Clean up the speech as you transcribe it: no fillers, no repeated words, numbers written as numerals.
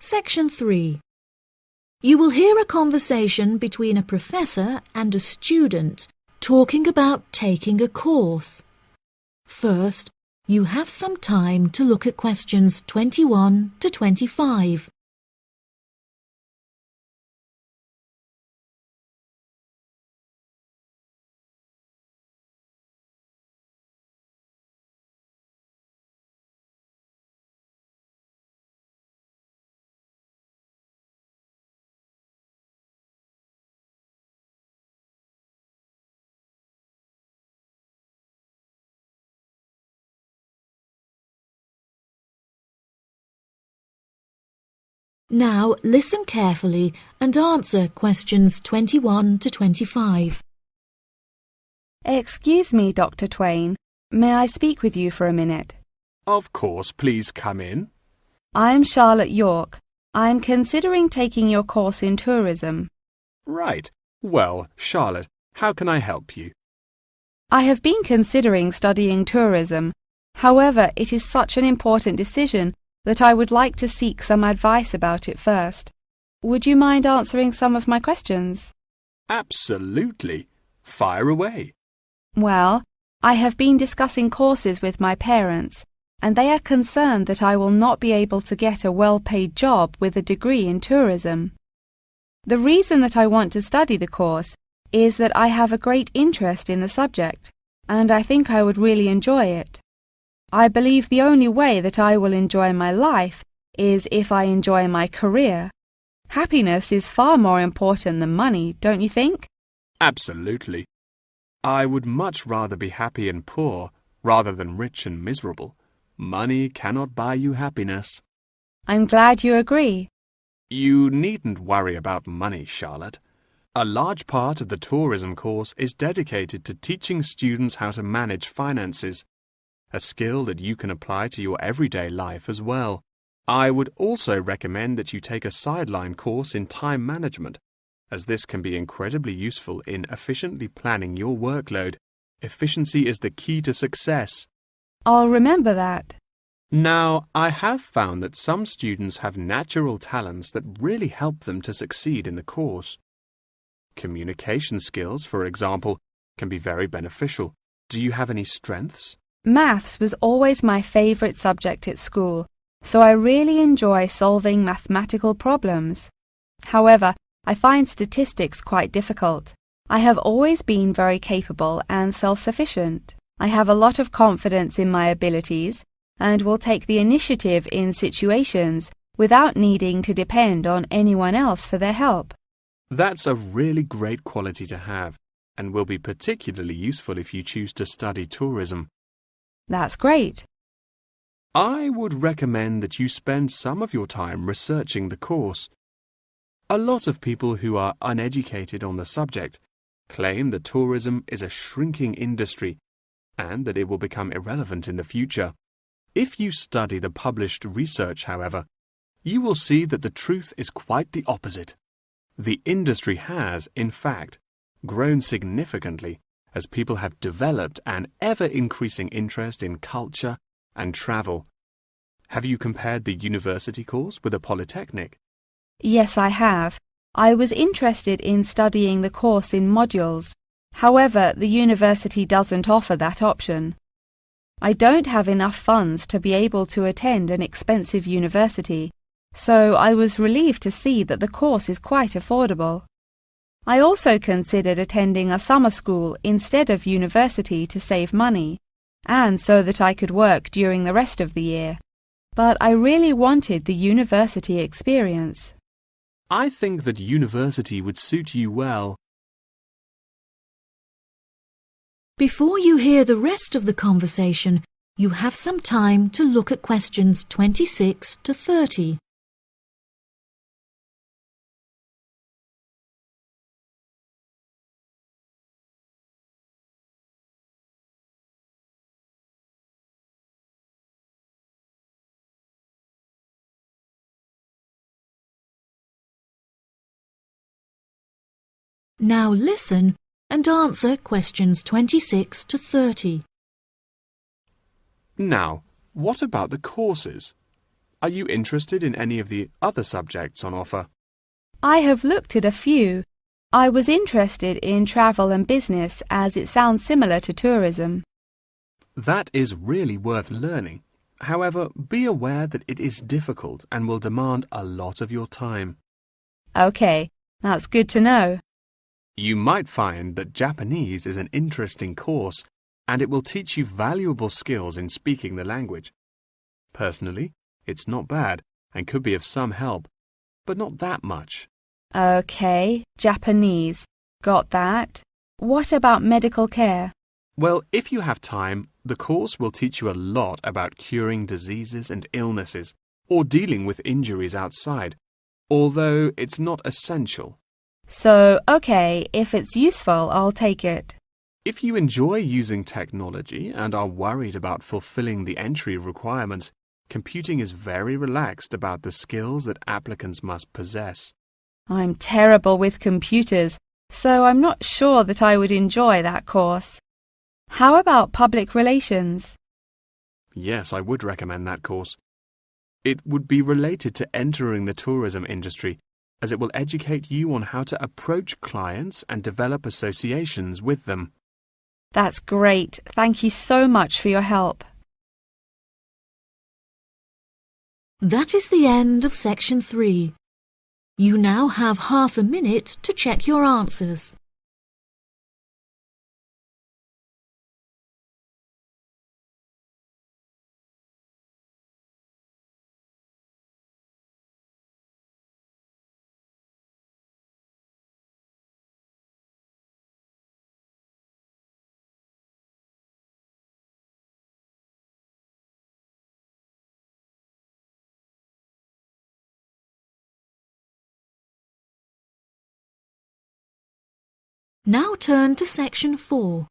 Section 3. You will hear a conversation between a professor and a student talking about taking a course. First, you have some time to look at questions 21 to 25. Now listen carefully and answer questions 21 to 25. Excuse me, Dr. Twain. May I speak with you for a minute? Of course, please come in. I'm Charlotte York. I'm considering taking your course in tourism. Right. Well, Charlotte, how can I help you? I have been considering studying tourism. However, it is such an important decision that I would like to seek some advice about it first. Would you mind answering some of my questions? Absolutely. Fire away. Well, I have been discussing courses with my parents, and they are concerned that I will not be able to get a well-paid job with a degree in tourism. The reason that I want to study the course is that I have a great interest in the subject, and I think I would really enjoy it. I believe the only way that I will enjoy my life is if I enjoy my career. Happiness is far more important than money, don't you think? Absolutely. I would much rather be happy and poor rather than rich and miserable. Money cannot buy you happiness. I'm glad you agree. You needn't worry about money, Charlotte. A large part of the tourism course is dedicated to teaching students how to manage finances, a skill that you can apply to your everyday life as well. I would also recommend that you take a sideline course in time management, as this can be incredibly useful in efficiently planning your workload. Efficiency is the key to success. I'll remember that. Now, I have found that some students have natural talents that really help them to succeed in the course. Communication skills, for example, can be very beneficial. Do you have any strengths? Maths was always my favourite subject at school, so I really enjoy solving mathematical problems. However, I find statistics quite difficult. I have always been very capable and self-sufficient. I have a lot of confidence in my abilities and will take the initiative in situations without needing to depend on anyone else for their help. That's a really great quality to have and will be particularly useful if you choose to study tourism. That's great. I would recommend that you spend some of your time researching the course. A lot of people who are uneducated on the subject claim that tourism is a shrinking industry and that it will become irrelevant in the future. If you study the published research, however, you will see that the truth is quite the opposite. The industry has, in fact, grown significantly as people have developed an ever-increasing interest in culture and travel. Have you compared the university course with a polytechnic? Yes, I have. I was interested in studying the course in modules. However, the university doesn't offer that option. I don't have enough funds to be able to attend an expensive university, so I was relieved to see that the course is quite affordable. I also considered attending a summer school instead of university to save money, and so that I could work during the rest of the year. But I really wanted the university experience. I think that university would suit you well. Before you hear the rest of the conversation, you have some time to look at questions 26 to 30. Now listen and answer questions 26 to 30. Now, what about the courses? Are you interested in any of the other subjects on offer? I have looked at a few. I was interested in travel and business as it sounds similar to tourism. That is really worth learning. However, be aware that it is difficult and will demand a lot of your time. Okay, that's good to know. You might find that Japanese is an interesting course and it will teach you valuable skills in speaking the language. Personally, it's not bad and could be of some help, but not that much. Okay, Japanese. Got that. What about medical care? Well, if you have time, the course will teach you a lot about curing diseases and illnesses or dealing with injuries outside, although it's not essential. So, okay, if it's useful, I'll take it. If you enjoy using technology and are worried about fulfilling the entry requirements, computing is very relaxed about the skills that applicants must possess. I'm terrible with computers, so I'm not sure that I would enjoy that course. How about public relations? Yes, I would recommend that course. It would be related to entering the tourism industry, as it will educate you on how to approach clients and develop associations with them. That's great. Thank you so much for your help. That is the end of Section 3. You now have half a minute to check your answers. Now turn to Section 4.